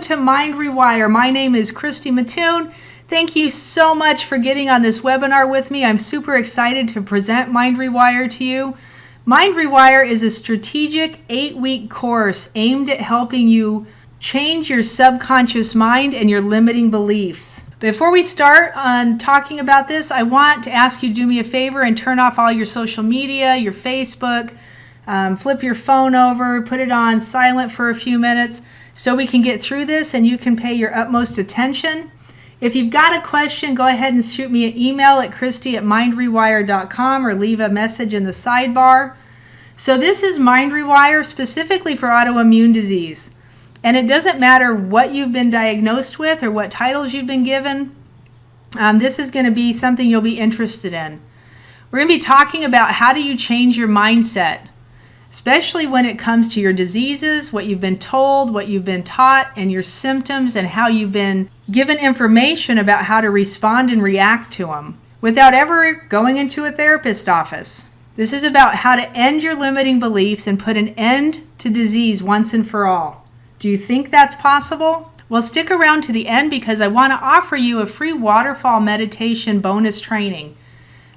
to Mind Rewire. My name is Christy Mattoon. Thank you so much for getting on this webinar with me. I'm super excited to present Mind Rewire to you. Mind Rewire is a strategic 8-week course aimed at helping you change your subconscious mind and your limiting beliefs. Before we start on talking about this, I want to ask you to do me a favor and turn off all your social media, your Facebook, flip your phone over, put it on silent for a few minutes so we can get through this and you can pay your utmost attention. If you've got a question, go ahead and shoot me an email at christy@mindrewire.com or leave a message in the sidebar. So this is Mind Rewire specifically for autoimmune disease. And it doesn't matter what you've been diagnosed with or what titles you've been given. This is going to be something you'll be interested in. We're going to be talking about how do you change your mindset, especially when it comes to your diseases, what you've been told, what you've been taught, and your symptoms, and how you've been given information about how to respond and react to them without ever going into a therapist's office. This is about how to end your limiting beliefs and put an end to disease once and for all. Do you think that's possible? Well, stick around to the end because I want to offer you a free waterfall meditation bonus training.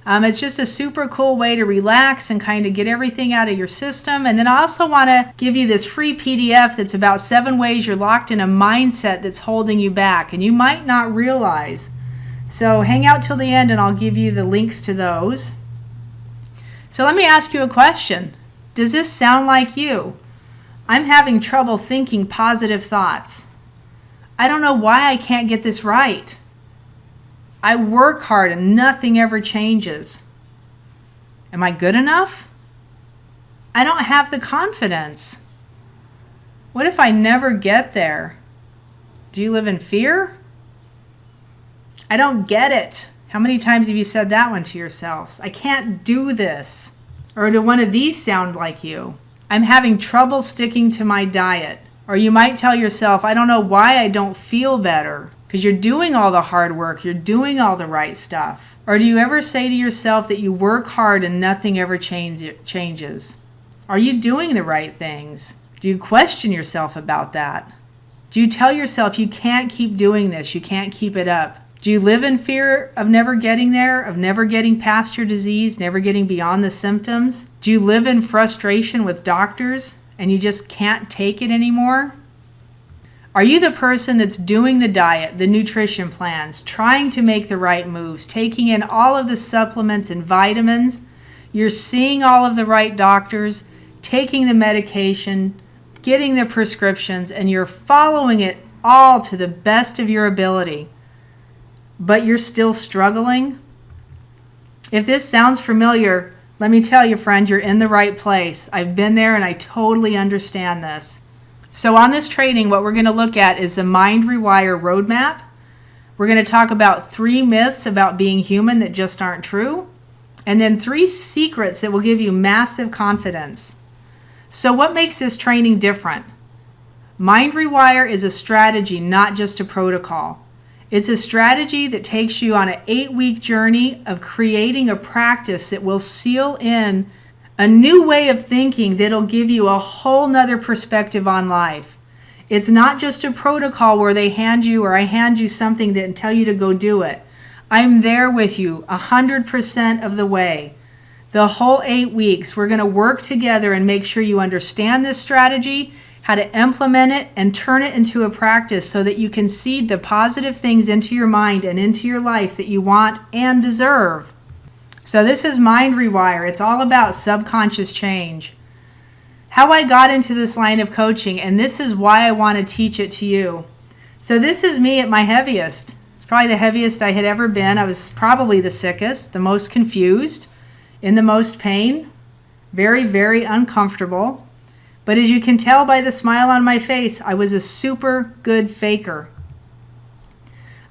It's just a super cool way to relax and kind of get everything out of your system. And then I also want to give you this free PDF that's about 7 ways you're locked in a mindset that's holding you back and you might not realize. So hang out till the end and I'll give you the links to those. So let me ask you a question. Does this sound like you? I'm having trouble thinking positive thoughts. I don't know why I can't get this right. I work hard and nothing ever changes. Am I good enough? I don't have the confidence. What if I never get there? Do you live in fear? I don't get it. How many times have you said that one to yourselves? I can't do this. Or do one of these sound like you? I'm having trouble sticking to my diet. Or you might tell yourself, I don't know why I don't feel better. Because you're doing all the hard work, you're doing all the right stuff. Or do you ever say to yourself that you work hard and nothing ever changes? Are you doing the right things? Do you question yourself about that? Do you tell yourself you can't keep doing this, you can't keep it up? Do you live in fear of never getting there, of never getting past your disease, never getting beyond the symptoms? Do you live in frustration with doctors and you just can't take it anymore? Are you the person that's doing the diet, the nutrition plans, trying to make the right moves, taking in all of the supplements and vitamins? You're seeing all of the right doctors, taking the medication, getting the prescriptions, and you're following it all to the best of your ability. But you're still struggling? If this sounds familiar, let me tell you, friend, you're in the right place. I've been there and I totally understand this. So on this training, what we're going to look at is the Mind Rewire Roadmap. We're going to talk about 3 myths about being human that just aren't true, and then 3 secrets that will give you massive confidence. So what makes this training different? Mind Rewire is a strategy, not just a protocol. It's a strategy that takes you on an 8-week journey of creating a practice that will seal in a new way of thinking that'll give you a whole nother perspective on life. It's not just a protocol where they hand you or I hand you something that and tell you to go do it. I'm there with you 100% of the way. The whole 8 weeks, we're going to work together and make sure you understand this strategy, how to implement it and turn it into a practice so that you can seed the positive things into your mind and into your life that you want and deserve. So this is Mind Rewire. It's all about subconscious change. How I got into this line of coaching, and this is why I want to teach it to you. So this is me at my heaviest. It's probably the heaviest I had ever been. I was probably the sickest, the most confused, in the most pain, very, very uncomfortable. But as you can tell by the smile on my face, I was a super good faker.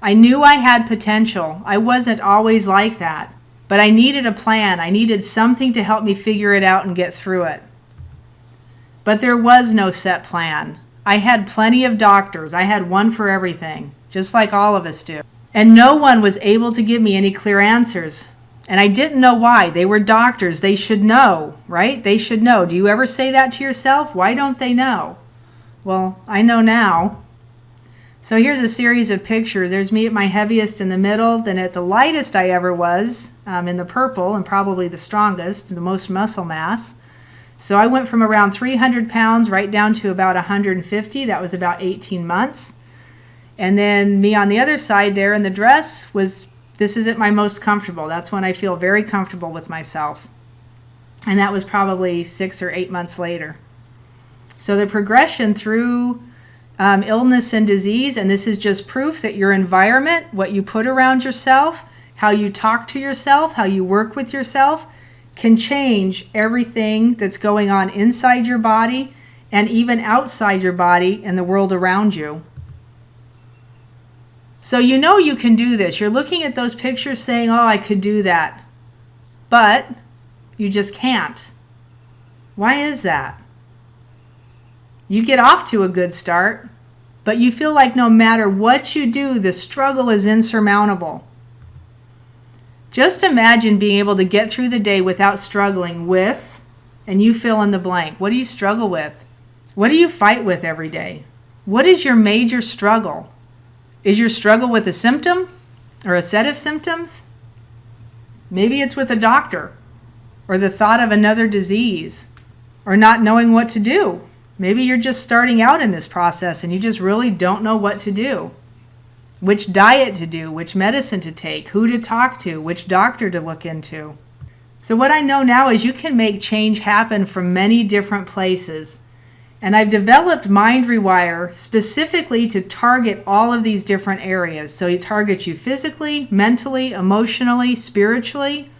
I knew I had potential. I wasn't always like that. But I needed a plan. I needed something to help me figure it out and get through it. But there was no set plan. I had plenty of doctors. I had one for everything, just like all of us do. And no one was able to give me any clear answers. And I didn't know why. They were doctors. They should know, right? They should know. Do you ever say that to yourself? Why don't they know? Well, I know now. So here's a series of pictures. There's me at my heaviest in the middle, then at the lightest I ever was, in the purple, and probably the strongest, the most muscle mass. So I went from around 300 pounds right down to about 150. That was about 18 months. And then me on the other side there in the dress this is at my most comfortable. That's when I feel very comfortable with myself. And that was probably 6 or 8 months later. So the progression through illness and disease, and this is just proof that your environment, what you put around yourself, how you talk to yourself, how you work with yourself, can change everything that's going on inside your body and even outside your body and the world around you. So you know you can do this. You're looking at those pictures saying, oh, I could do that. But you just can't. Why is that? You get off to a good start, but you feel like no matter what you do, the struggle is insurmountable. Just imagine being able to get through the day without struggling with, and you fill in the blank. What do you struggle with? What do you fight with every day? What is your major struggle? Is your struggle with a symptom or a set of symptoms? Maybe it's with a doctor or the thought of another disease or not knowing what to do. Maybe you're just starting out in this process and you just really don't know what to do. Which diet to do, which medicine to take, who to talk to, which doctor to look into. So what I know now is you can make change happen from many different places. And I've developed Mind Rewire specifically to target all of these different areas. So it targets you physically, mentally, emotionally, spiritually.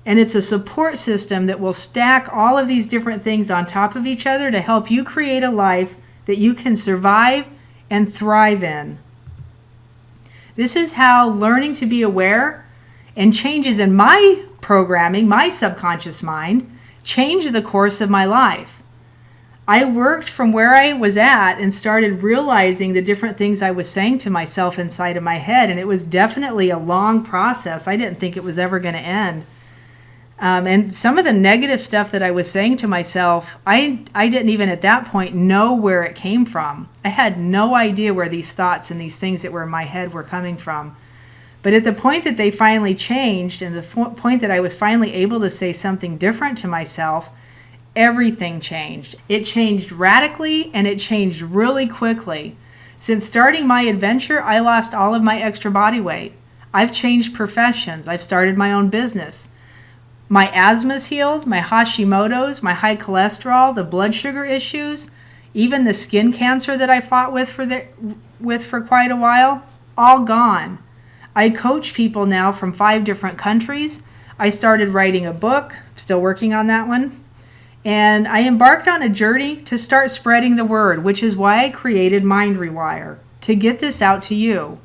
And it's a support system that will stack all of these different things on top of each other to help you create a life that you can survive and thrive in. This is how learning to be aware and changes in my programming, my subconscious mind, changed the course of my life. I worked from where I was at and started realizing the different things I was saying to myself inside of my head. And it was definitely a long process. I didn't think it was ever going to end. And some of the negative stuff that I was saying to myself, I didn't even at that point know where it came from. I had no idea where these thoughts and these things that were in my head were coming from. But at the point that they finally changed and the point that I was finally able to say something different to myself, everything changed. It changed radically and it changed really quickly. Since starting my adventure, I lost all of my extra body weight. I've changed professions. I've started my own business. My asthma's healed, my Hashimoto's, my high cholesterol, the blood sugar issues, even the skin cancer that I fought with for quite a while, all gone. I coach people now from 5 different countries. I started writing a book, still working on that one. And I embarked on a journey to start spreading the word, which is why I created Mind Rewire, to get this out to you.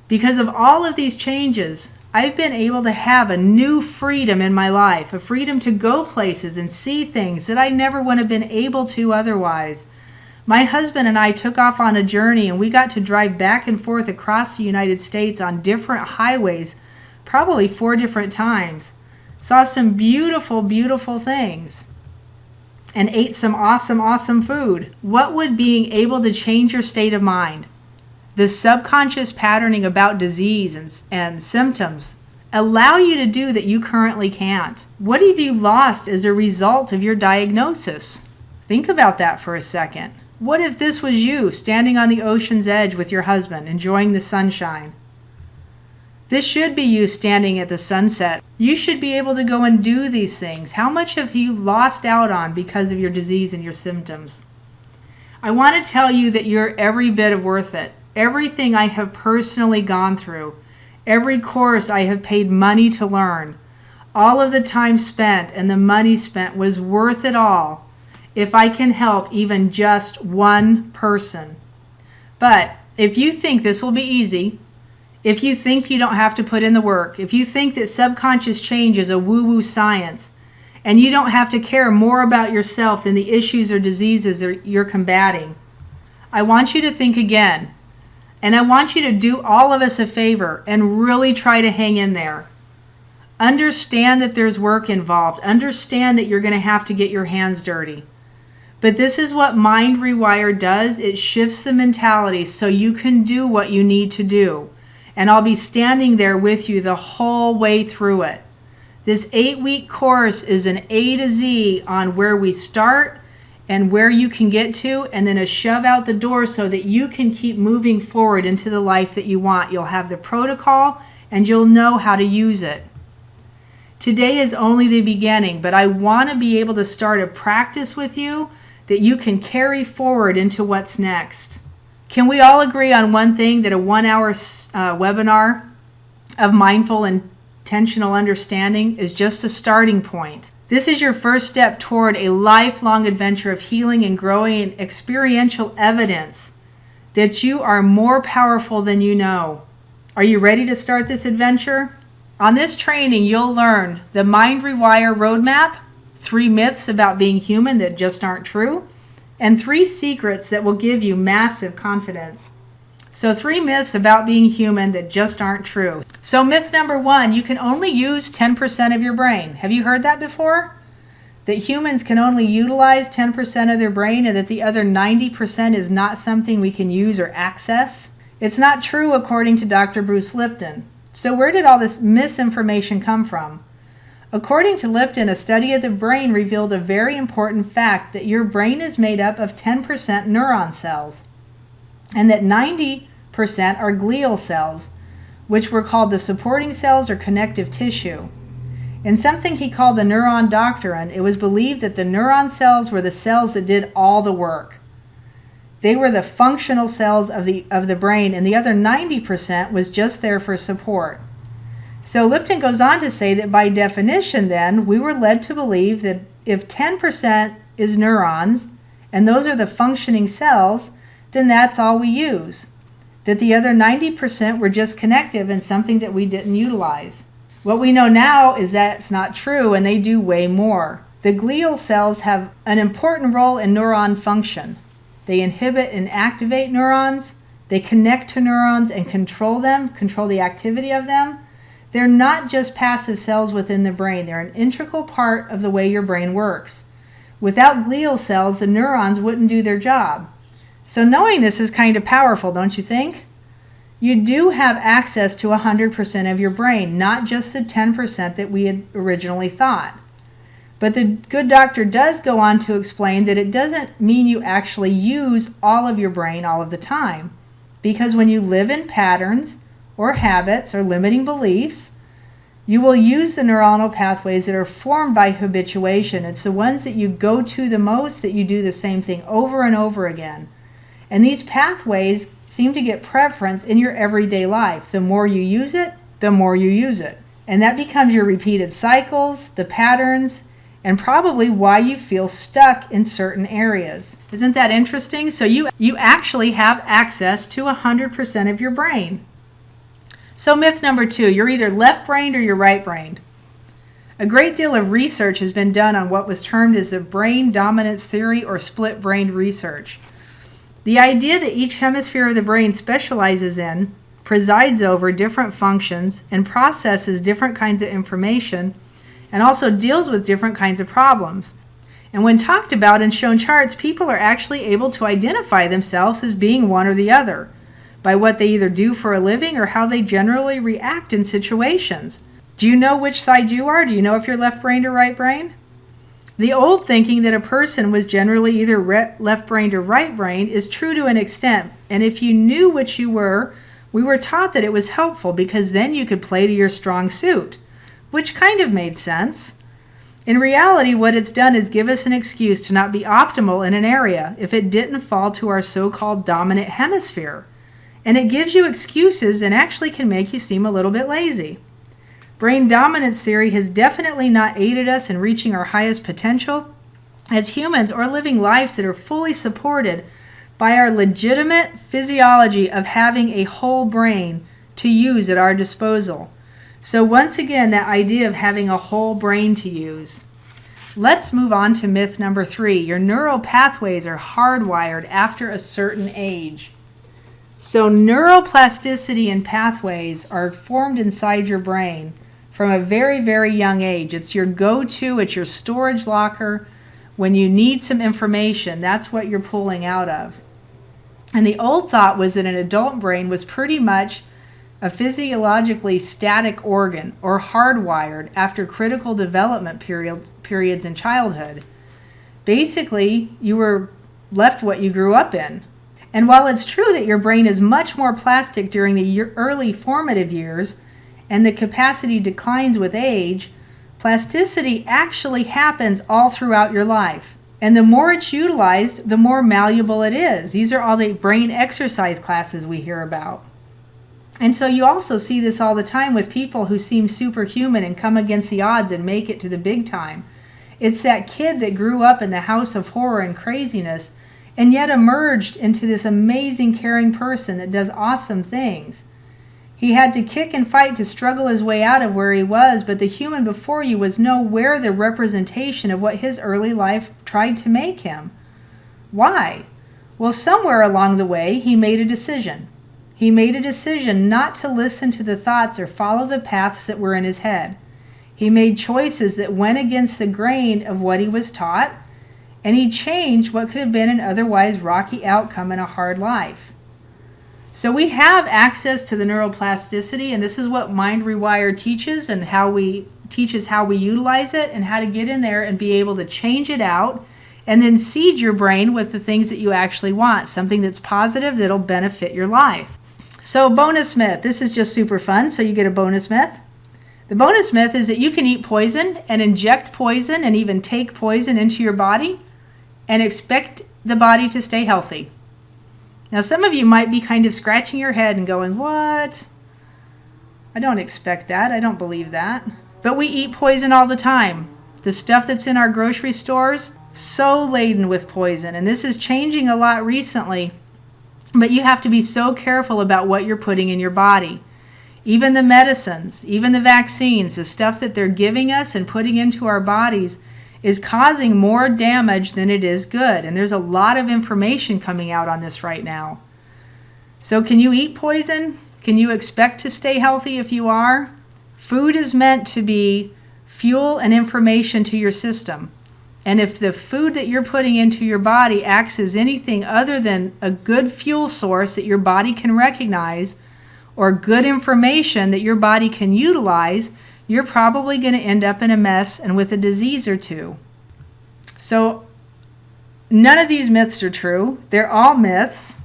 Because of all of these changes, I've been able to have a new freedom in my life, a freedom to go places and see things that I never would have been able to otherwise. My husband and I took off on a journey and we got to drive back and forth across the United States on different highways, probably 4 different times. Saw some beautiful, beautiful things. And ate some awesome, awesome food. What would being able to change your state of mind, the subconscious patterning about disease and symptoms, allow you to do that you currently can't? What have you lost as a result of your diagnosis? Think about that for a second. What if this was you standing on the ocean's edge with your husband, enjoying the sunshine? This should be you standing at the sunset. You should be able to go and do these things. How much have you lost out on because of your disease and your symptoms? I want to tell you that you're every bit of worth it. Everything I have personally gone through, every course I have paid money to learn, all of the time spent and the money spent was worth it all if I can help even just one person. But if you think this will be easy, if you think you don't have to put in the work, if you think that subconscious change is a woo-woo science, and you don't have to care more about yourself than the issues or diseases that you're combating, I want you to think again. And I want you to do all of us a favor and really try to hang in there. Understand that there's work involved. Understand that you're going to have to get your hands dirty. But this is what Mind Rewire does. It shifts the mentality so you can do what you need to do. And I'll be standing there with you the whole way through it. This 8-week course is an A to Z on where we start and where you can get to, and then a shove out the door so that you can keep moving forward into the life that you want. You'll have the protocol and you'll know how to use it. Today is only the beginning, but I want to be able to start a practice with you that you can carry forward into what's next. Can we all agree on one thing, that a 1-hour webinar of mindful and intentional understanding is just a starting point? This is your first step toward a lifelong adventure of healing and growing experiential evidence that you are more powerful than you know. Are you ready to start this adventure? On this training, you'll learn the Mind Rewire Roadmap, 3 myths about being human that just aren't true, and 3 secrets that will give you massive confidence. So 3 myths about being human that just aren't true. So myth number 1, you can only use 10% of your brain. Have you heard that before? That humans can only utilize 10% of their brain and that the other 90% is not something we can use or access? It's not true according to Dr. Bruce Lipton. So where did all this misinformation come from? According to Lipton, a study of the brain revealed a very important fact, that your brain is made up of 10% neuron cells, and that 90% are glial cells, which were called the supporting cells or connective tissue. In something he called the neuron doctrine, it was believed that the neuron cells were the cells that did all the work. They were the functional cells of the brain, and the other 90% was just there for support. So Lipton goes on to say that by definition then, we were led to believe that if 10% is neurons, and those are the functioning cells, then that's all we use. That the other 90% were just connective and something that we didn't utilize. What we know now is that it's not true, and they do way more. The glial cells have an important role in neuron function. They inhibit and activate neurons. They connect to neurons and control them, control the activity of them. They're not just passive cells within the brain. They're an integral part of the way your brain works. Without glial cells, the neurons wouldn't do their job. So knowing this is kind of powerful, don't you think? You do have access to 100% of your brain, not just the 10% that we had originally thought. But the good doctor does go on to explain that it doesn't mean you actually use all of your brain all of the time. Because when you live in patterns or habits or limiting beliefs, you will use the neuronal pathways that are formed by habituation. It's the ones that you go to the most that you do the same thing over and over again. And these pathways seem to get preference in your everyday life. The more you use it, the more you use it. And that becomes your repeated cycles, the patterns, and probably why you feel stuck in certain areas. Isn't that interesting? So you actually have access to 100% of your brain. So myth number 2, you're either left-brained or you're right-brained. A great deal of research has been done on what was termed as the brain dominance theory or split-brained research. The idea that each hemisphere of the brain specializes in, presides over different functions, and processes different kinds of information, and also deals with different kinds of problems. And when talked about and shown charts, people are actually able to identify themselves as being one or the other by what they either do for a living or how they generally react in situations. Do you know which side you are? Do you know if you're left-brained or right-brained? The old thinking that a person was generally either left-brained or right-brained is true to an extent. And if you knew which you were, we were taught that it was helpful because then you could play to your strong suit, which kind of made sense. In reality, what it's done is give us an excuse to not be optimal in an area if it didn't fall to our so-called dominant hemisphere. And it gives you excuses and actually can make you seem a little bit lazy. Brain dominance theory has definitely not aided us in reaching our highest potential as humans or living lives that are fully supported by our legitimate physiology of having a whole brain to use at our disposal. So once again, that idea of having a whole brain to use. Let's move on to myth number 3. Your neural pathways are hardwired after a certain age. So neuroplasticity and pathways are formed inside your brain from a very, very young age. It's your go-to, it's your storage locker. When you need some information, that's what you're pulling out of. And the old thought was that an adult brain was pretty much a physiologically static organ or hardwired after critical development periods in childhood. Basically, you were left what you grew up in. And while it's true that your brain is much more plastic during the early formative years and the capacity declines with age, plasticity actually happens all throughout your life. And the more it's utilized, the more malleable it is. These are all the brain exercise classes we hear about. And so you also see this all the time with people who seem superhuman and come against the odds and make it to the big time. It's that kid that grew up in the house of horror and craziness and yet emerged into this amazing, caring person that does awesome things. He had to kick and fight to struggle his way out of where he was, but the human before you was nowhere the representation of what his early life tried to make him. Why? Well, somewhere along the way, he made a decision. He made a decision not to listen to the thoughts or follow the paths that were in his head. He made choices that went against the grain of what he was taught, and he changed what could have been an otherwise rocky outcome in a hard life. So we have access to the neuroplasticity, and this is what Mind Rewire teaches and teaches how we utilize it and how to get in there and be able to change it out and then seed your brain with the things that you actually want, something that's positive that'll benefit your life. So bonus myth, this is just super fun, so you get a bonus myth. The bonus myth is that you can eat poison and inject poison and even take poison into your body and expect the body to stay healthy. Now, some of you might be kind of scratching your head and going, what? I don't expect that. I don't believe that. But we eat poison all the time. The stuff that's in our grocery stores, so laden with poison. And this is changing a lot recently. But you have to be so careful about what you're putting in your body. Even the medicines, even the vaccines, the stuff that they're giving us and putting into our bodies is causing more damage than it is good. And there's a lot of information coming out on this right now. So can you eat poison? Can you expect to stay healthy if you are? Food is meant to be fuel and information to your system. And if the food that you're putting into your body acts as anything other than a good fuel source that your body can recognize or good information that your body can utilize, you're probably going to end up in a mess and with a disease or two. So none of these myths are true. They're all myths.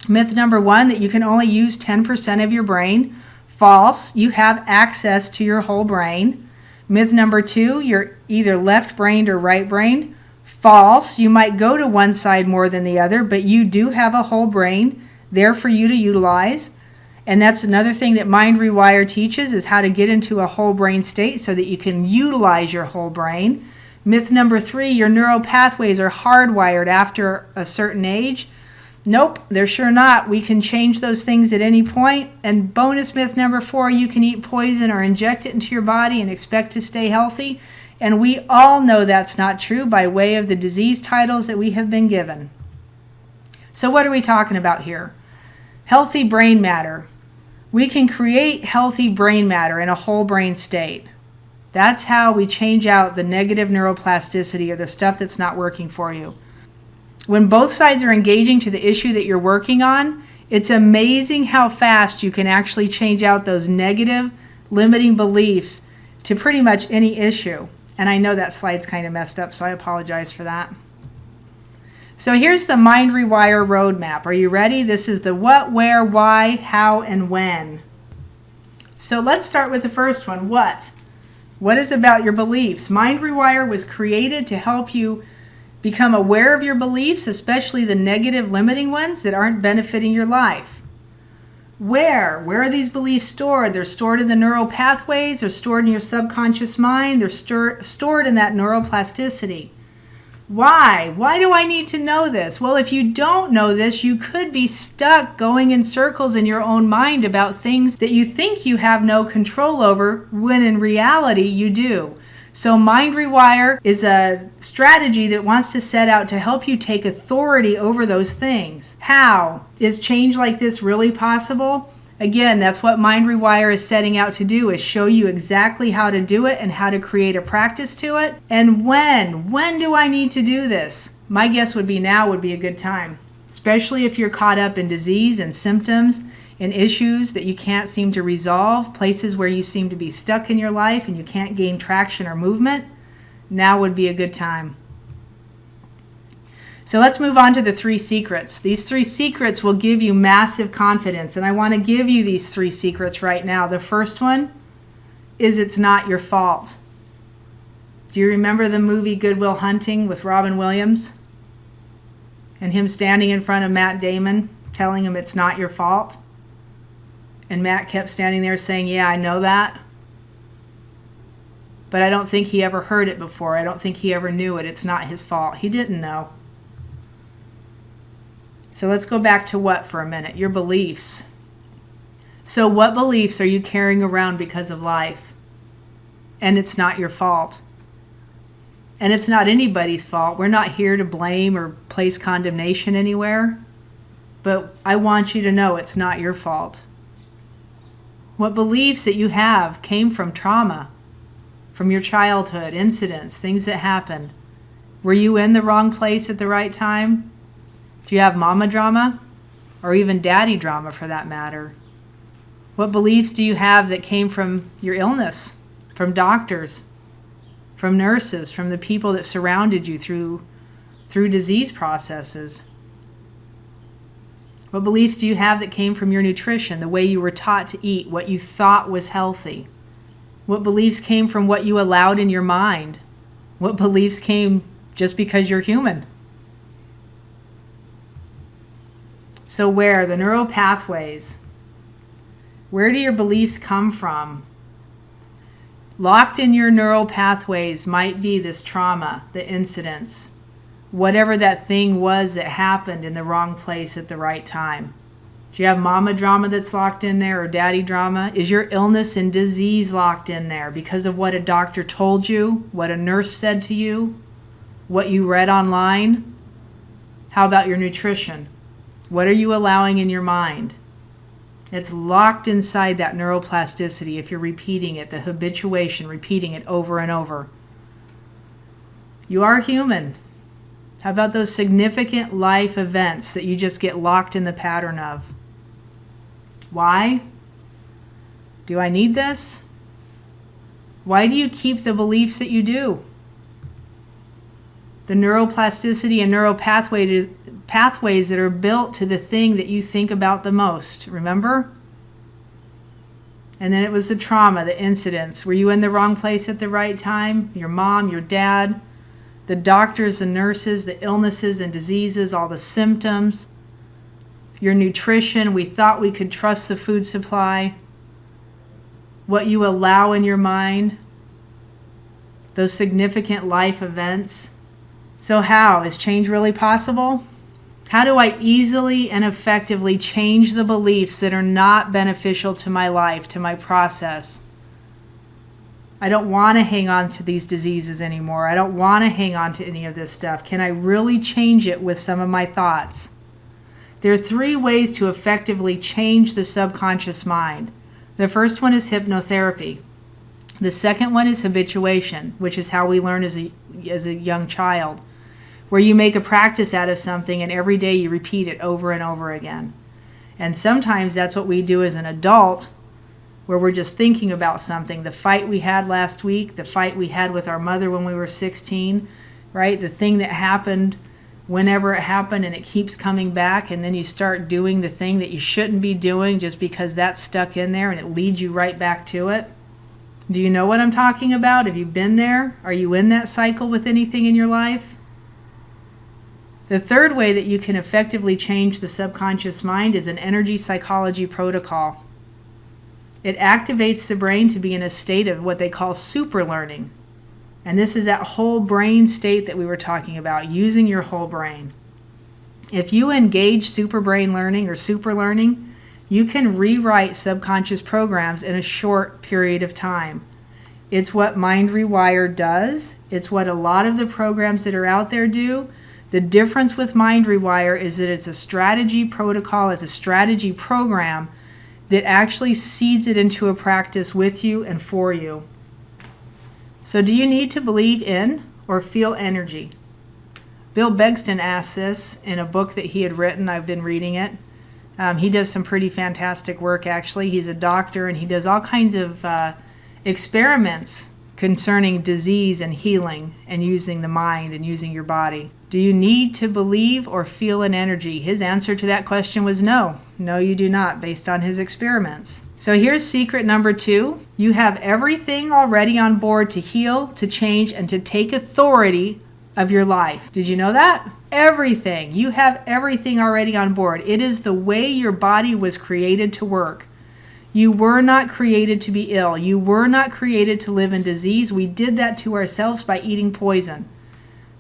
Myth number 1, that you can only use 10% of your brain. False. You have access to your whole brain. Myth number 2, you're either left-brained or right-brained. False. You might go to one side more than the other, but you do have a whole brain there for you to utilize. And that's another thing that Mind Rewire teaches, is how to get into a whole brain state so that you can utilize your whole brain. Myth number 3, your neural pathways are hardwired after a certain age. Nope, they're sure not. We can change those things at any point. And bonus myth number 4, you can eat poison or inject it into your body and expect to stay healthy. And we all know that's not true by way of the disease titles that we have been given. So what are we talking about here? Healthy brain matter. We can create healthy brain matter in a whole brain state. That's how we change out the negative neuroplasticity or the stuff that's not working for you. When both sides are engaging to the issue that you're working on, it's amazing how fast you can actually change out those negative limiting beliefs to pretty much any issue. And I know that slide's kind of messed up, so I apologize for that. So here's the Mind Rewire roadmap. Are you ready? This is the what, where, why, how, and when. So let's start with the first one, what? What is about your beliefs? Mind Rewire was created to help you become aware of your beliefs, especially the negative limiting ones that aren't benefiting your life. Where? Where are these beliefs stored? They're stored in the neural pathways, they're stored in your subconscious mind, they're stored in that neuroplasticity. Why? Why do I need to know this? Well, if you don't know this, you could be stuck going in circles in your own mind about things that you think you have no control over, when in reality you do. So Mind Rewire is a strategy that wants to set out to help you take authority over those things. How? Is change like this really possible? Again, that's what Mind Rewire is setting out to do, is show you exactly how to do it and how to create a practice to it. And when do I need to do this? My guess would be now would be a good time, especially if you're caught up in disease and symptoms and issues that you can't seem to resolve, places where you seem to be stuck in your life and you can't gain traction or movement. Now would be a good time. So let's move on to the 3 secrets. These 3 secrets will give you massive confidence, and I want to give you these 3 secrets right now. The first one is it's not your fault. Do you remember the movie Good Will Hunting with Robin Williams? And him standing in front of Matt Damon telling him it's not your fault? And Matt kept standing there saying, yeah, I know that. But I don't think he ever heard it before. I don't think he ever knew it. It's not his fault. He didn't know. So let's go back to what for a minute? Your beliefs. So what beliefs are you carrying around because of life? And it's not your fault. And it's not anybody's fault. We're not here to blame or place condemnation anywhere. But I want you to know it's not your fault. What beliefs that you have came from trauma, from your childhood, incidents, things that happened. Were you in the wrong place at the right time? Do you have mama drama? Or even daddy drama for that matter? What beliefs do you have that came from your illness, from doctors, from nurses, from the people that surrounded you through disease processes? What beliefs do you have that came from your nutrition, the way you were taught to eat, what you thought was healthy? What beliefs came from what you allowed in your mind? What beliefs came just because you're human? So where? The neural pathways. Where do your beliefs come from? Locked in your neural pathways might be this trauma, the incidents, whatever that thing was that happened in the wrong place at the right time. Do you have mama drama that's locked in there, or daddy drama? Is your illness and disease locked in there because of what a doctor told you, what a nurse said to you, what you read online? How about your nutrition? What are you allowing in your mind? It's locked inside that neuroplasticity if you're repeating it, the habituation, repeating it over and over. You are human. How about those significant life events that you just get locked in the pattern of? Why? Do I need this? Why do you keep the beliefs that you do? The neuroplasticity and neural pathways that are built to the thing that you think about the most, remember? And then it was the trauma, the incidents. Were you in the wrong place at the right time? Your mom, your dad, the doctors, the nurses, the illnesses and diseases, all the symptoms, your nutrition. We thought we could trust the food supply. What you allow in your mind, those significant life events. So how? Is change really possible? How do I easily and effectively change the beliefs that are not beneficial to my life, to my process? I don't want to hang on to these diseases anymore. I don't want to hang on to any of this stuff. Can I really change it with some of my thoughts? There are 3 ways to effectively change the subconscious mind. The first one is hypnotherapy. The second one is habituation, which is how we learn as a young child, where you make a practice out of something and every day you repeat it over and over again. And sometimes that's what we do as an adult, where we're just thinking about something. The fight we had last week, the fight we had with our mother when we were 16, right? The thing that happened whenever it happened, and it keeps coming back, and then you start doing the thing that you shouldn't be doing just because that's stuck in there and it leads you right back to it. Do you know what I'm talking about? Have you been there? Are you in that cycle with anything in your life? The third way that you can effectively change the subconscious mind is an energy psychology protocol. It activates the brain to be in a state of what they call super learning. And this is that whole brain state that we were talking about, using your whole brain. If you engage super brain learning or super learning, you can rewrite subconscious programs in a short period of time. It's what Mind Rewire does. It's what a lot of the programs that are out there do. The difference with Mind Rewire is that it's a strategy protocol, it's a strategy program that actually seeds it into a practice with you and for you. So do you need to believe in or feel energy? Bill Begston asked this in a book that he had written. I've been reading it. He does some pretty fantastic work, actually. He's a doctor, and he does all kinds of experiments concerning disease and healing and using the mind and using your body. Do you need to believe or feel an energy? His answer to that question was no. No, you do not, based on his experiments. So here's secret number 2. You have everything already on board to heal, to change, and to take authority of your life. Did you know that? Everything. You have everything already on board. It is the way your body was created to work. You were not created to be ill. You were not created to live in disease. We did that to ourselves by eating poison,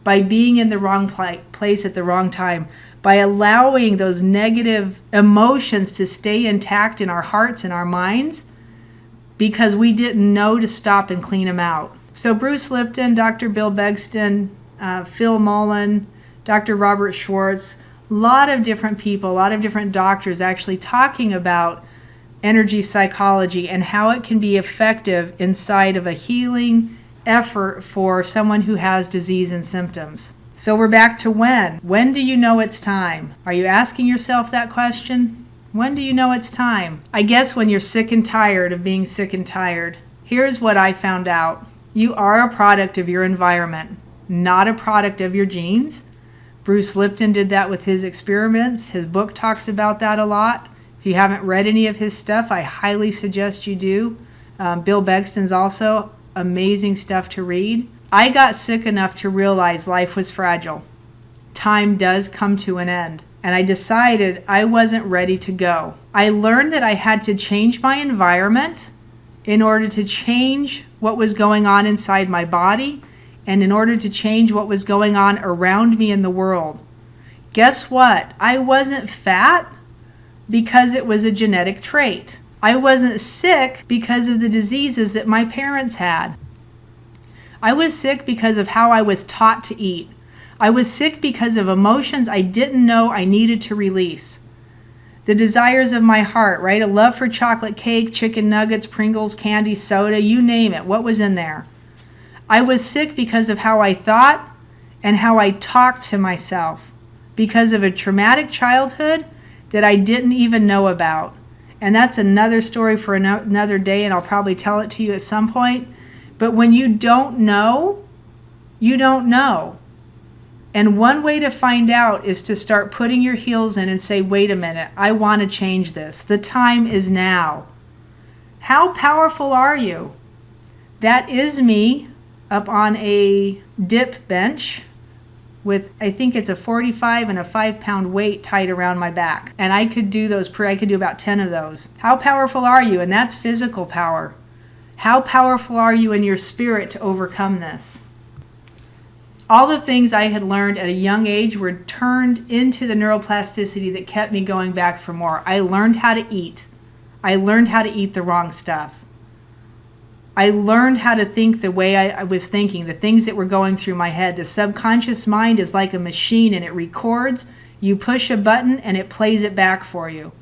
by being in the wrong place at the wrong time, by allowing those negative emotions to stay intact in our hearts and our minds because we didn't know to stop and clean them out. So Bruce Lipton, Dr. Bill Begston, Phil Mullen, Dr. Robert Schwartz, a lot of different people, a lot of different doctors actually talking about energy psychology and how it can be effective inside of a healing effort for someone who has disease and symptoms. So we're back to when. When do you know it's time? Are you asking yourself that question? When do you know it's time? I guess when you're sick and tired of being sick and tired. Here's what I found out. You are a product of your environment, not a product of your genes. Bruce Lipton did that with his experiments. His book talks about that a lot. If you haven't read any of his stuff, I highly suggest you do. Bill Begston's also amazing stuff to read. I got sick enough to realize life was fragile. Time does come to an end. And I decided I wasn't ready to go. I learned that I had to change my environment in order to change what was going on inside my body and in order to change what was going on around me in the world. Guess what? I wasn't fat because it was a genetic trait. I wasn't sick because of the diseases that my parents had. I was sick because of how I was taught to eat. I was sick because of emotions I didn't know I needed to release. The desires of my heart, right? A love for chocolate cake, chicken nuggets, Pringles, candy, soda, you name it. What was in there? I was sick because of how I thought and how I talked to myself, because of a traumatic childhood that I didn't even know about. And that's another story for another day, and I'll probably tell it to you at some point. But when you don't know, you don't know. And one way to find out is to start putting your heels in and say, wait a minute, I want to change this. The time is now. How powerful are you? That is me up on a dip bench with, I think it's a 45 and a 5-pound weight tied around my back. And I could do those, I could do about 10 of those. How powerful are you? And that's physical power. How powerful are you in your spirit to overcome this? All the things I had learned at a young age were turned into the neuroplasticity that kept me going back for more. I learned how to eat. I learned how to eat the wrong stuff. I learned how to think the way I was thinking, the things that were going through my head. The subconscious mind is like a machine, and it records. You push a button and it plays it back for you.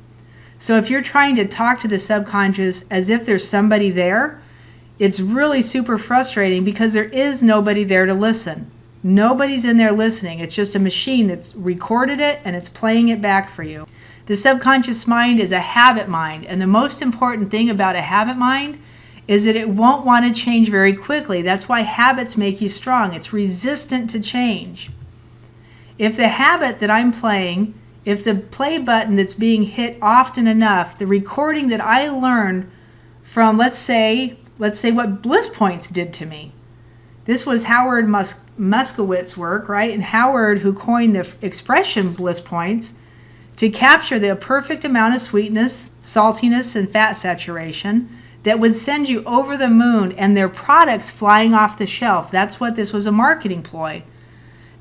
So if you're trying to talk to the subconscious as if there's somebody there, it's really super frustrating because there is nobody there to listen. Nobody's in there listening. It's just a machine that's recorded it and it's playing it back for you. The subconscious mind is a habit mind, and the most important thing about a habit mind is that it won't want to change very quickly. That's why habits make you strong. It's resistant to change. If the habit that I'm playing, if the play button that's being hit often enough, the recording that I learned from, let's say what bliss points did to me. This was Howard Muskowitz's work, right? And Howard, who coined the expression bliss points, to capture the perfect amount of sweetness, saltiness, and fat saturation that would send you over the moon, and their products flying off the shelf. That's what this was, a marketing ploy.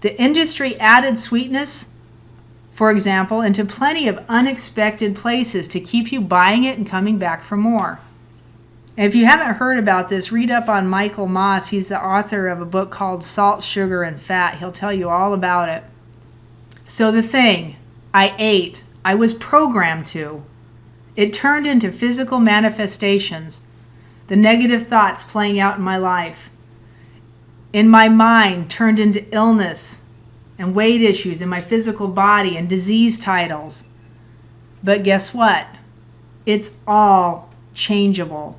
The industry added sweetness, for example, into plenty of unexpected places to keep you buying it and coming back for more. And if you haven't heard about this, read up on Michael Moss. He's the author of a book called Salt, Sugar, and Fat. He'll tell you all about it. So the thing I ate, I was programmed to. It turned into physical manifestations, the negative thoughts playing out in my life. In my mind, turned into illness and weight issues in my physical body and disease titles. But guess what? It's all changeable.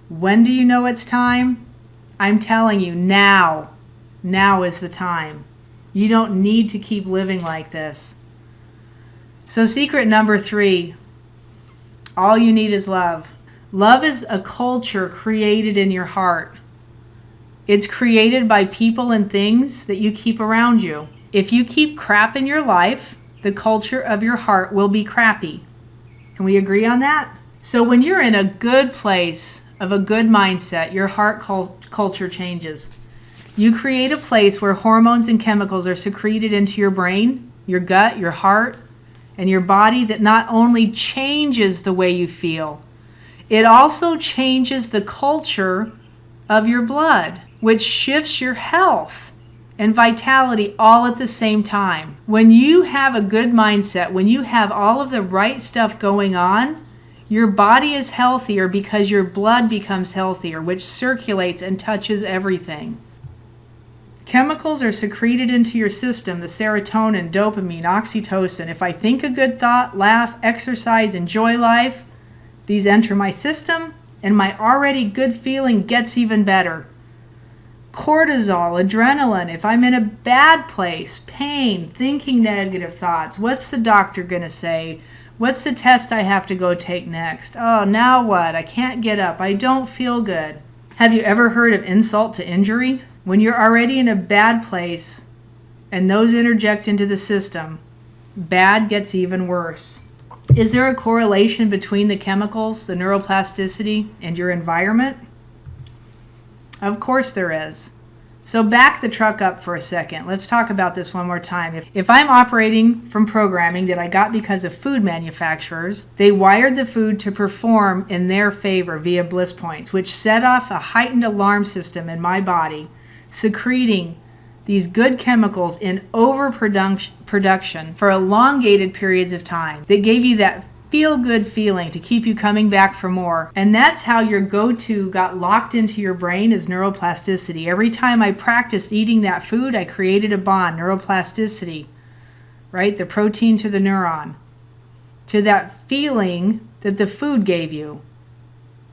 When do you know it's time? I'm telling you, now. Now is the time. You don't need to keep living like this. So secret number 3, all you need is love. Love is a culture created in your heart. It's created by people and things that you keep around you. If you keep crap in your life, the culture of your heart will be crappy. Can we agree on that? So when you're in a good place of a good mindset, your heart culture changes. You create a place where hormones and chemicals are secreted into your brain, your gut, your heart, and your body that not only changes the way you feel, it also changes the culture of your blood, which shifts your health and vitality all at the same time. When you have a good mindset, when you have all of the right stuff going on, your body is healthier because your blood becomes healthier, which circulates and touches everything. Chemicals are secreted into your system, the serotonin, dopamine, oxytocin. If I think a good thought, laugh, exercise, enjoy life, these enter my system, and my already good feeling gets even better. Cortisol, adrenaline, if I'm in a bad place, pain, thinking negative thoughts, what's the doctor going to say? What's the test I have to go take next? Oh, now what? I can't get up. I don't feel good. Have you ever heard of insult to injury? When you're already in a bad place and those interject into the system, bad gets even worse. Is there a correlation between the chemicals, the neuroplasticity, and your environment? Of course there is. So back the truck up for a second. Let's talk about this one more time. If I'm operating from programming that I got because of food manufacturers, they wired the food to perform in their favor via bliss points, which set off a heightened alarm system in my body, secreting these good chemicals in overproduction for elongated periods of time that gave you that feel-good feeling to keep you coming back for more. And that's how your go-to got locked into your brain, is neuroplasticity. Every time I practiced eating that food, I created a bond, neuroplasticity, right? The protein to the neuron, to that feeling that the food gave you.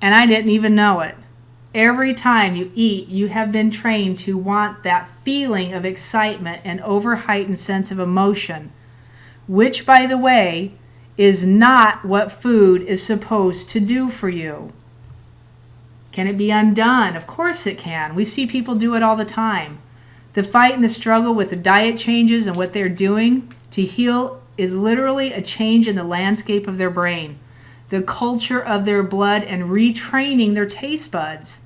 And I didn't even know it. Every time you eat, you have been trained to want that feeling of excitement and over-heightened sense of emotion, which, by the way, is not what food is supposed to do for you. Can it be undone? Of course it can. We see people do it all the time. The fight and the struggle with the diet changes and what they're doing to heal is literally a change in the landscape of their brain, the culture of their blood, and retraining their taste buds.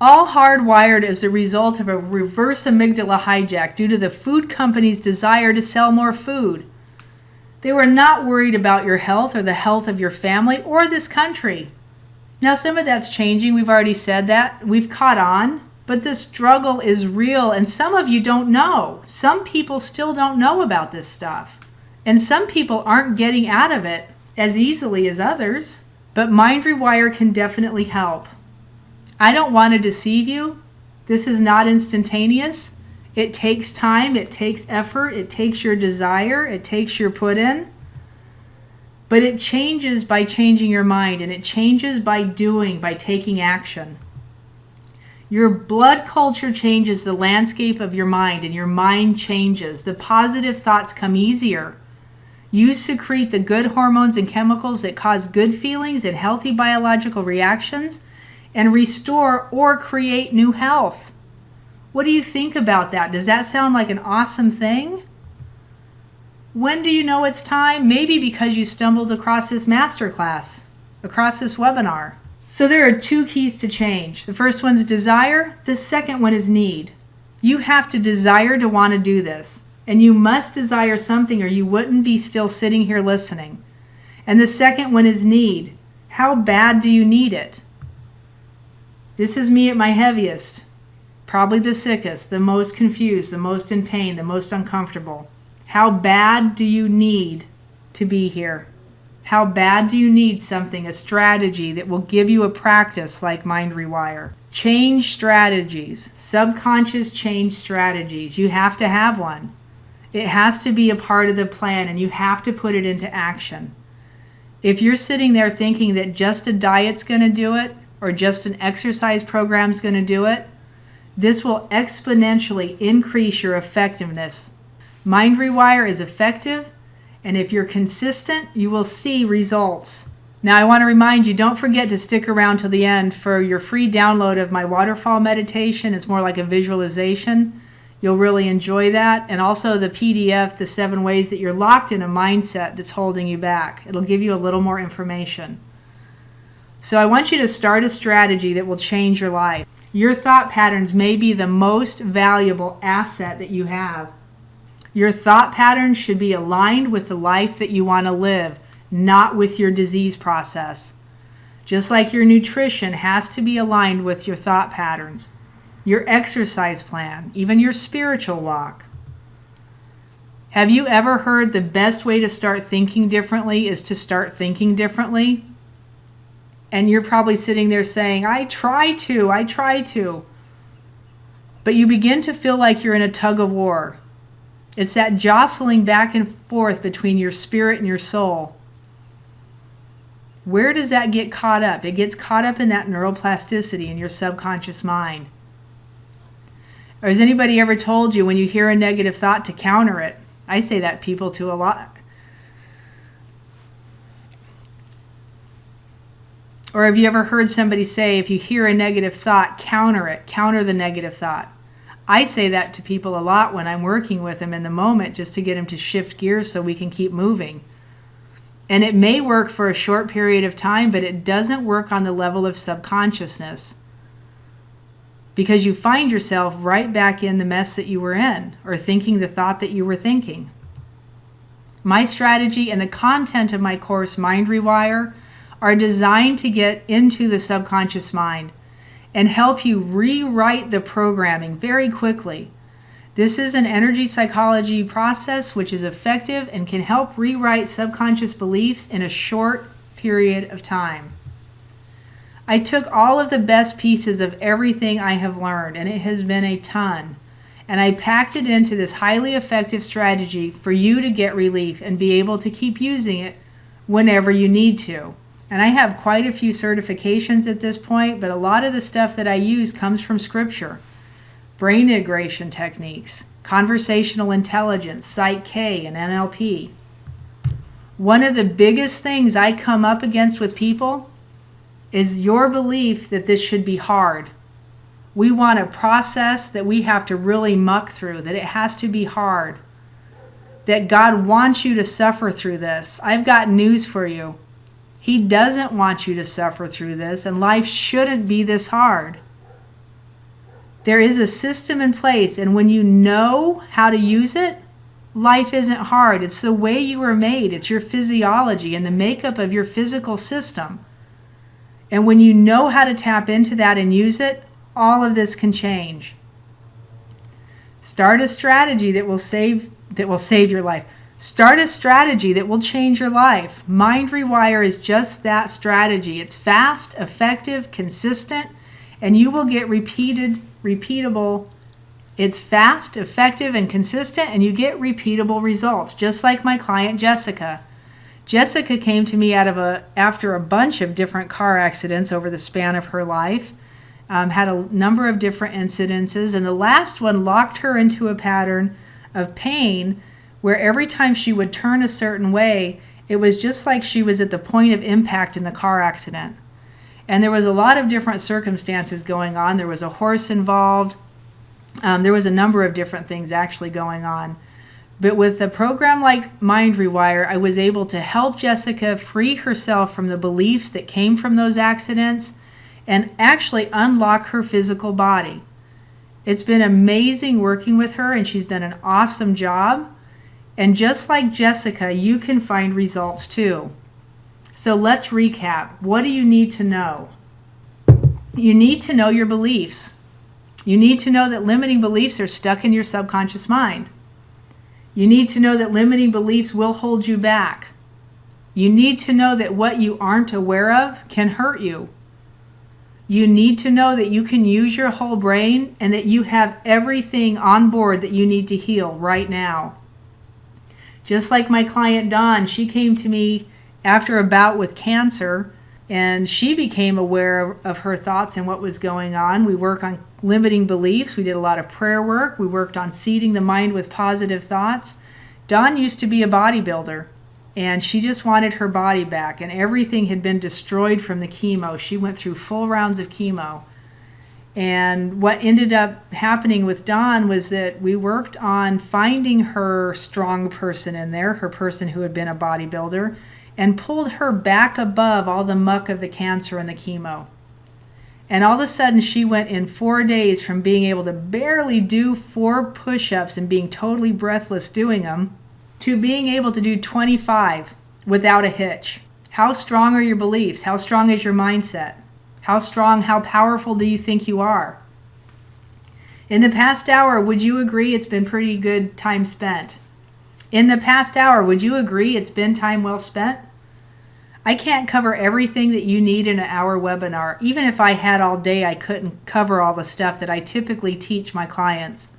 All hardwired as a result of a reverse amygdala hijack due to the food company's desire to sell more food. They were not worried about your health or the health of your family or this country. Now, some of that's changing. We've already said that. We've caught on. But the struggle is real, and some of you don't know. Some people still don't know about this stuff. And some people aren't getting out of it as easily as others. But Mind Rewire can definitely help. I don't want to deceive you. This is not instantaneous. It takes time, it takes effort, it takes your desire, it takes your put in. But it changes by changing your mind, and it changes by doing, by taking action. Your blood culture changes the landscape of your mind, and your mind changes. The positive thoughts come easier. You secrete the good hormones and chemicals that cause good feelings and healthy biological reactions and restore or create new health. What do you think about that? Does that sound like an awesome thing? When do you know it's time? Maybe because you stumbled across this masterclass, across this webinar. So there are 2 keys to change. The first one's desire. The second one is need. You have to desire to want to do this. And you must desire something or you wouldn't be still sitting here listening. And the second one is need. How bad do you need it? This is me at my heaviest. Probably the sickest, the most confused, the most in pain, the most uncomfortable. How bad do you need to be here? How bad do you need something, a strategy that will give you a practice like Mind Rewire? Change strategies, subconscious change strategies. You have to have one. It has to be a part of the plan, and you have to put it into action. If you're sitting there thinking that just a diet's going to do it, or just an exercise program's going to do it, this will exponentially increase your effectiveness. Mind Rewire is effective, and if you're consistent, you will see results. Now, I want to remind you, don't forget to stick around till the end for your free download of my waterfall meditation. It's more like a visualization. You'll really enjoy that. And also the PDF, the 7 ways that you're locked in a mindset that's holding you back. It'll give you a little more information. So I want you to start a strategy that will change your life. Your thought patterns may be the most valuable asset that you have. Your thought patterns should be aligned with the life that you want to live, not with your disease process. Just like your nutrition has to be aligned with your thought patterns, your exercise plan, even your spiritual walk. Have you ever heard the best way to start thinking differently is to start thinking differently? And you're probably sitting there saying, I try to. But you begin to feel like you're in a tug of war. It's that jostling back and forth between your spirit and your soul. Where does that get caught up? It gets caught up in that neuroplasticity in your subconscious mind. Or has anybody ever told you when you hear a negative thought to counter it? I say that to people a lot. Or have you ever heard somebody say, if you hear a negative thought, counter it, counter the negative thought? I say that to people a lot when I'm working with them in the moment, just to get them to shift gears so we can keep moving. And it may work for a short period of time, but it doesn't work on the level of subconsciousness, because you find yourself right back in the mess that you were in, or thinking the thought that you were thinking. My strategy and the content of my course, Mind Rewire, are designed to get into the subconscious mind and help you rewrite the programming very quickly. This is an energy psychology process which is effective and can help rewrite subconscious beliefs in a short period of time. I took all of the best pieces of everything I have learned, and it has been a ton, and I packed it into this highly effective strategy for you to get relief and be able to keep using it whenever you need to. And I have quite a few certifications at this point, but a lot of the stuff that I use comes from Scripture. Brain integration techniques, conversational intelligence, Psych K, and NLP. One of the biggest things I come up against with people is your belief that this should be hard. We want a process that we have to really muck through, that it has to be hard, that God wants you to suffer through this. I've got news for you. He doesn't want you to suffer through this, and life shouldn't be this hard. There is a system in place, and when you know how to use it, life isn't hard. It's the way you were made. It's your physiology and the makeup of your physical system. And when you know how to tap into that and use it, all of this can change. Start a strategy that will save your life. Start a strategy that will change your life. Mind Rewire is just that strategy. It's fast, effective, consistent, and you will get repeatable. It's fast, effective, and consistent, and you get repeatable results, just like my client Jessica. Jessica came to me after a bunch of different car accidents over the span of her life, had a number of different incidences, and the last one locked her into a pattern of pain where every time she would turn a certain way, it was just like she was at the point of impact in the car accident. And there was a lot of different circumstances going on. There was a horse involved. There was a number of different things actually going on. But with a program like Mind Rewire, I was able to help Jessica free herself from the beliefs that came from those accidents and actually unlock her physical body. It's been amazing working with her, and she's done an awesome job. And just like Jessica, you can find results too. So let's recap. What do you need to know? You need to know your beliefs. You need to know that limiting beliefs are stuck in your subconscious mind. You need to know that limiting beliefs will hold you back. You need to know that what you aren't aware of can hurt you. You need to know that you can use your whole brain and that you have everything on board that you need to heal right now. Just like my client Dawn, she came to me after a bout with cancer, and she became aware of her thoughts and what was going on. We work on limiting beliefs. We did a lot of prayer work. We worked on seeding the mind with positive thoughts. Dawn used to be a bodybuilder, and she just wanted her body back, and everything had been destroyed from the chemo. She went through full rounds of chemo. And what ended up happening with Dawn was that we worked on finding her strong person in there, her person who had been a bodybuilder, and pulled her back above all the muck of the cancer and the chemo. And all of a sudden, she went in 4 days from being able to barely do 4 push-ups and being totally breathless doing them to being able to do 25 without a hitch. How strong are your beliefs? How strong is your mindset? How strong, how powerful do you think you are? In the past hour, would you agree it's been pretty good time spent? In the past hour, would you agree it's been time well spent? I can't cover everything that you need in an hour webinar. Even if I had all day, I couldn't cover all the stuff that I typically teach my clients.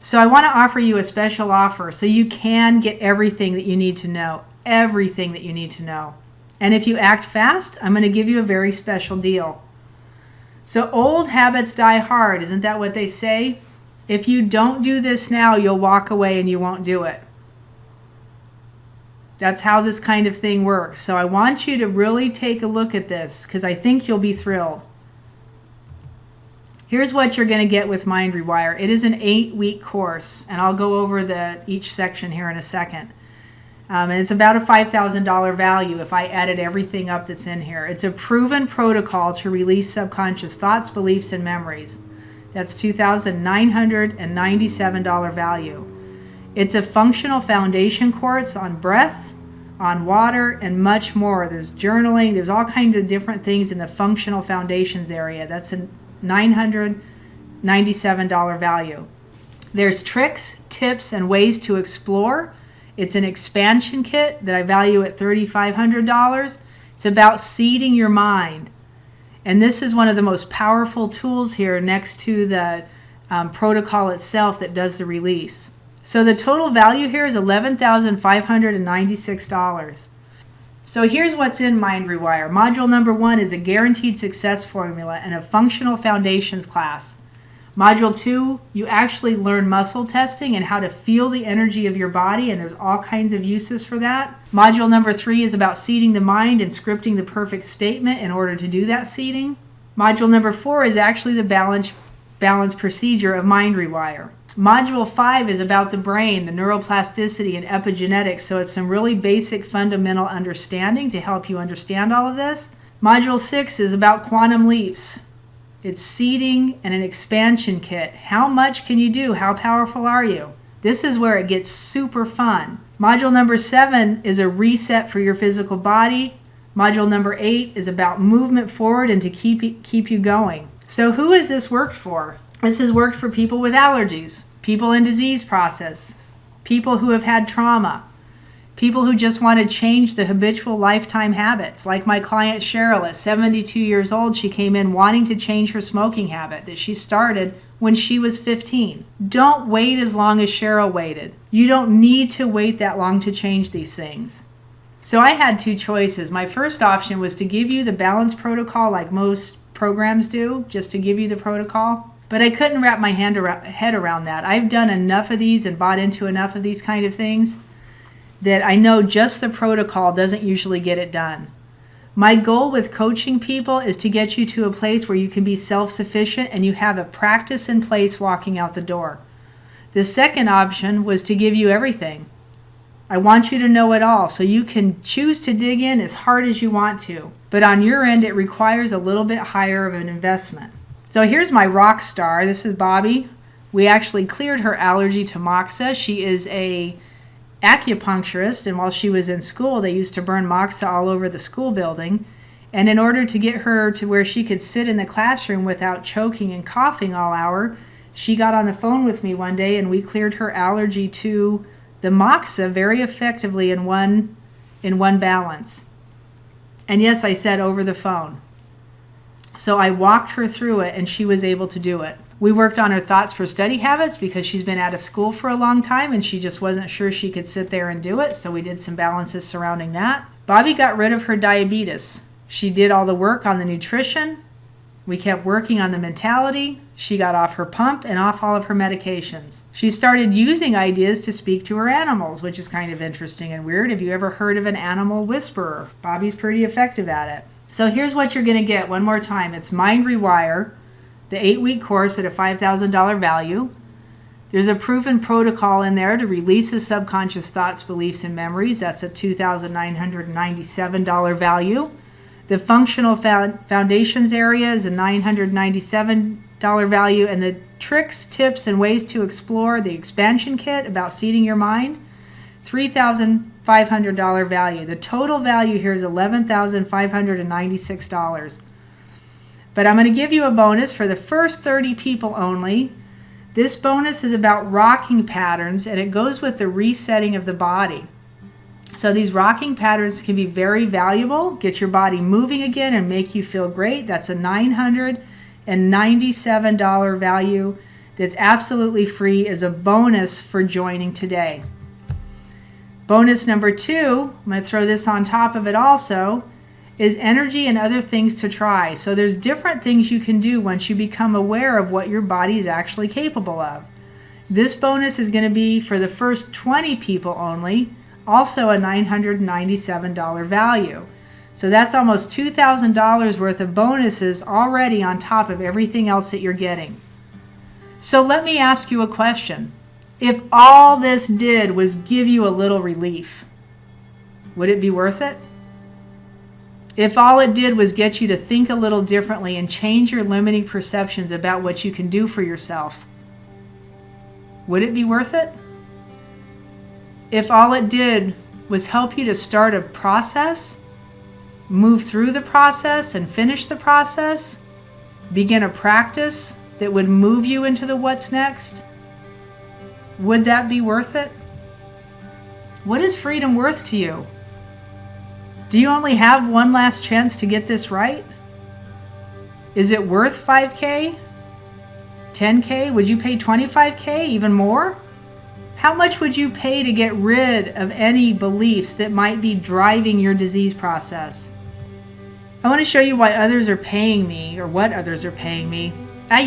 So I want to offer you a special offer so you can get everything that you need to know. Everything that you need to know. And if you act fast, I'm going to give you a very special deal. So old habits die hard. Isn't that what they say? If you don't do this now, you'll walk away and you won't do it. That's how this kind of thing works. So I want you to really take a look at this because I think you'll be thrilled. Here's what you're going to get with Mind Rewire. It is an 8-week course, and I'll go over each section here in a second. And it's about a $5,000 value if I added everything up that's in here. It's a proven protocol to release subconscious thoughts, beliefs, and memories. That's $2,997 value. It's a functional foundation course on breath, on water, and much more. There's journaling. There's all kinds of different things in the functional foundations area. That's a $997 value. There's tricks, tips, and ways to explore. It's an expansion kit that I value at $3,500. It's about seeding your mind. And this is one of the most powerful tools here next to the protocol itself that does the release. So the total value here is $11,596. So here's what's in Mind Rewire. Module number 1 is a guaranteed success formula and a functional foundations class. Module 2, you actually learn muscle testing and how to feel the energy of your body, and there's all kinds of uses for that. Module number 3 is about seeding the mind and scripting the perfect statement in order to do that seeding. Module number 4 is actually the balance procedure of Mind Rewire. Module 5 is about the brain, the neuroplasticity, and epigenetics, so it's some really basic fundamental understanding to help you understand all of this. Module 6 is about quantum leaps. It's seeding and an expansion kit. How much can you do? How powerful are you? This is where it gets super fun. Module number 7 is a reset for your physical body. Module number 8 is about movement forward and to keep you going. So who has this worked for? This has worked for people with allergies, people in disease process, people who have had trauma, people who just want to change the habitual lifetime habits. Like my client Cheryl at 72 years old, she came in wanting to change her smoking habit that she started when she was 15. Don't wait as long as Cheryl waited. You don't need to wait that long to change these things. So I had 2 choices. My first option was to give you the balance protocol like most programs do, just to give you the protocol. But I couldn't wrap my head around that. I've done enough of these and bought into enough of these kind of things that I know just the protocol doesn't usually get it done. My goal with coaching people is to get you to a place where you can be self-sufficient and you have a practice in place walking out the door. The second option was to give you everything. I want you to know it all so you can choose to dig in as hard as you want to. But on your end, it requires a little bit higher of an investment. So here's my rock star. This is Bobby. We actually cleared her allergy to moxa. She is a acupuncturist, and while she was in school, they used to burn moxa all over the school building. And in order to get her to where she could sit in the classroom without choking and coughing all hour, she got on the phone with me one day and we cleared her allergy to the moxa very effectively in one in one balance. And yes, I said over the phone. So I walked her through it and she was able to do it. We worked on her thoughts for study habits because she's been out of school for a long time and she just wasn't sure she could sit there and do it. So we did some balances surrounding that. Bobby got rid of her diabetes. She did all the work on the nutrition. We kept working on the mentality. She got off her pump and off all of her medications. She started using ideas to speak to her animals, which is kind of interesting and weird. Have you ever heard of an animal whisperer? Bobby's pretty effective at it. So here's what you're going to get one more time. It's Mind Rewire, the 8-week course at a $5,000 value. There's a proven protocol in there to release the subconscious thoughts, beliefs, and memories. That's a $2,997 value. The functional foundations area is a $997 value, and the tricks, tips, and ways to explore the expansion kit about seeding your mind, $3,500 value. The total value here is $11,596. But I'm going to give you a bonus for the first 30 people only. This bonus is about rocking patterns, and it goes with the resetting of the body. So these rocking patterns can be very valuable, get your body moving again and make you feel great. That's a $997 value that's absolutely free as a bonus for joining today. Bonus number 2, I'm going to throw this on top of it also, is energy and other things to try. So there's different things you can do once you become aware of what your body is actually capable of. This bonus is going to be for the first 20 people only, also a $997 value. So that's almost $2,000 worth of bonuses already on top of everything else that you're getting. So let me ask you a question. If all this did was give you a little relief, would it be worth it? If all it did was get you to think a little differently and change your limiting perceptions about what you can do for yourself, would it be worth it? If all it did was help you to start a process, move through the process and finish the process, begin a practice that would move you into the what's next, would that be worth it? What is freedom worth to you? Do you only have one last chance to get this right? Is it worth $5K? $10K? Would you pay $25K? Even more? How much would you pay to get rid of any beliefs that might be driving your disease process? I want to show you why others are paying me, or what others are paying me. I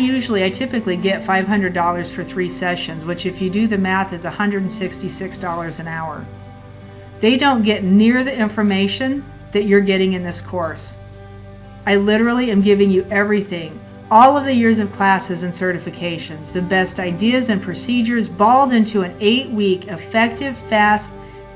typically get $500 for 3 sessions, which if you do the math is $166 an hour. They don't get near the information that you're getting in this course. I literally am giving you everything. All of the years of classes and certifications, the best ideas and procedures balled into an 8-week effective, fast,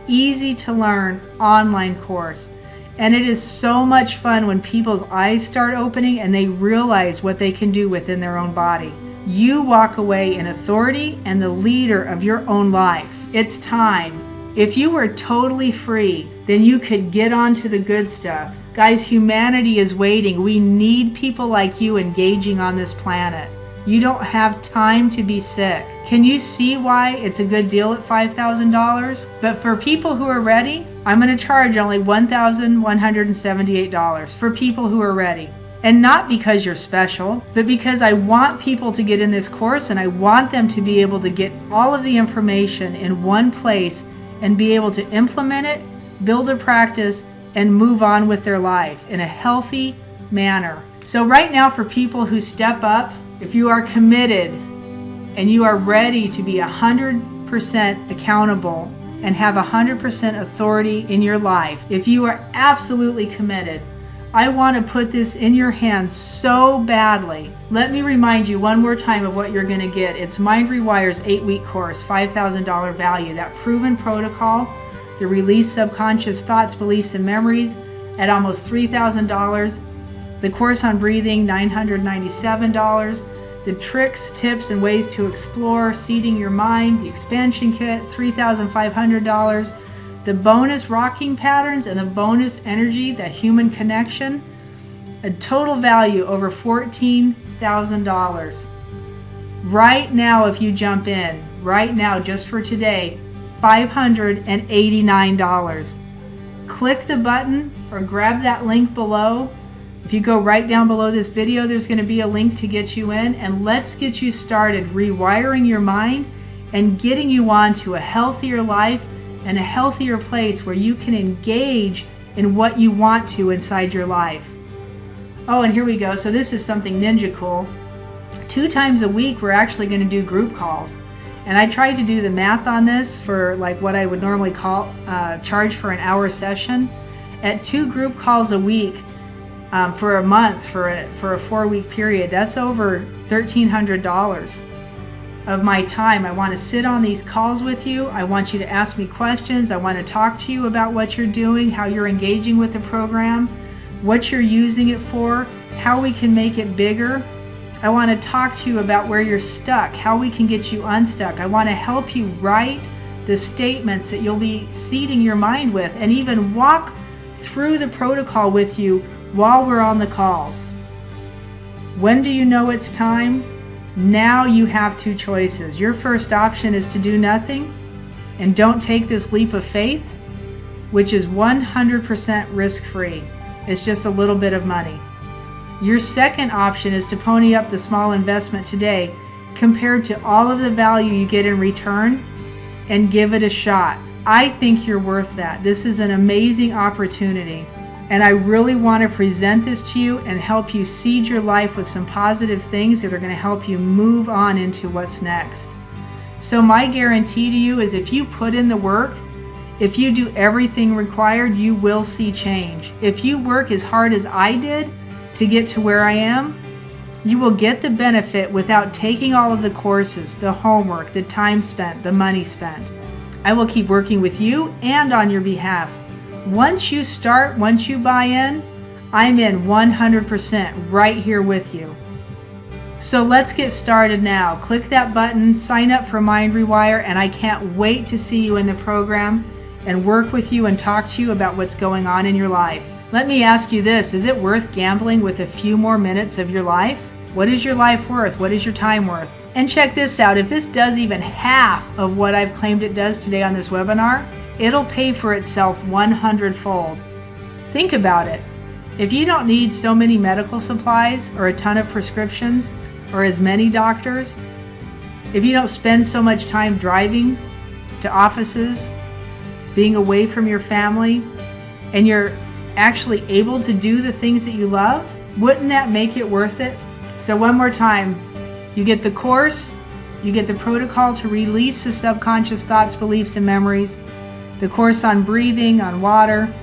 easy to learn online course. And it is so much fun when people's eyes start opening and they realize what they can do within their own body. You walk away in authority and the leader of your own life. It's time. If you were totally free, then you could get on to the good stuff. Guys, humanity is waiting. We need people like you engaging on this planet. You don't have time to be sick. Can you see why it's a good deal at $5,000? But for people who are ready, I'm going to charge only $1,178 for people who are ready. And not because you're special, but because I want people to get in this course and I want them to be able to get all of the information in one place and be able to implement it, build a practice, and move on with their life in a healthy manner. So right now, for people who step up, if you are committed and you are ready to be 100% accountable and have 100% authority in your life, if you are absolutely committed, I want to put this in your hands so badly. Let me remind you one more time of what you're going to get. It's Mind Rewire's 8-week course, $5,000 value, that proven protocol, the release subconscious thoughts, beliefs, and memories at almost $3,000. The course on breathing, $997. The tricks, tips, and ways to explore seeding your mind, the expansion kit, $3,500. The bonus rocking patterns and the bonus energy, that human connection, a total value over $14,000. Right now, if you jump in, right now, just for today, $589. click the button or grab that link below. If you go right down below this video, there's going to be a link to get you in, and let's get you started rewiring your mind and getting you on to a healthier life and a healthier place where you can engage in what you want to inside your life. Oh, and here we go. So this is something ninja cool. 2 times a week, we're actually going to do group calls. And I tried to do the math on this for like what I would normally charge for an hour session. At 2 group calls a week for a month, for a 4-week period, that's over $1,300 of my time. I want to sit on these calls with you. I want you to ask me questions. I want to talk to you about what you're doing, how you're engaging with the program, what you're using it for, how we can make it bigger. I want to talk to you about where you're stuck, how we can get you unstuck. I want to help you write the statements that you'll be seeding your mind with, and even walk through the protocol with you while we're on the calls. When do you know it's time? Now you have 2 choices. Your first option is to do nothing and don't take this leap of faith, which is 100% risk-free. It's just a little bit of money. Your second option is to pony up the small investment today compared to all of the value you get in return and give it a shot. I think you're worth that. This is an amazing opportunity, and I really want to present this to you and help you seed your life with some positive things that are going to help you move on into what's next. So my guarantee to you is if you put in the work, if you do everything required, you will see change. If you work as hard as I did to get to where I am, you will get the benefit without taking all of the courses, the homework, the time spent, the money spent. I will keep working with you and on your behalf. Once you start, once you buy in, I'm in 100% right here with you. So let's get started now. Click that button, sign up for Mind Rewire, and I can't wait to see you in the program and work with you and talk to you about what's going on in your life. Let me ask you this, is it worth gambling with a few more minutes of your life? What is your life worth? What is your time worth? And check this out, if this does even half of what I've claimed it does today on this webinar, it'll pay for itself 100-fold. Think about it. If you don't need so many medical supplies or a ton of prescriptions or as many doctors, if you don't spend so much time driving to offices, being away from your family, and you're actually able to do the things that you love, wouldn't that make it worth it? So one more time, you get the course, you get the protocol to release the subconscious thoughts, beliefs, and memories, the course on breathing, on water.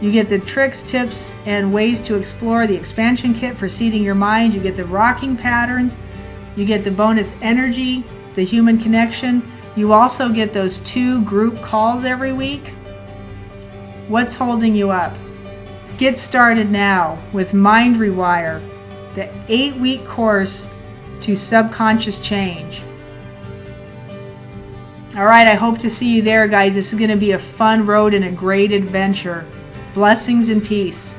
You get the tricks, tips, and ways to explore the expansion kit for seeding your mind. You get the rocking patterns. You get the bonus energy, the human connection. You also get those 2 group calls every week. What's holding you up? Get started now with Mind Rewire, the 8-week course to subconscious change. All right, I hope to see you there, guys. This is going to be a fun road and a great adventure. Blessings and peace.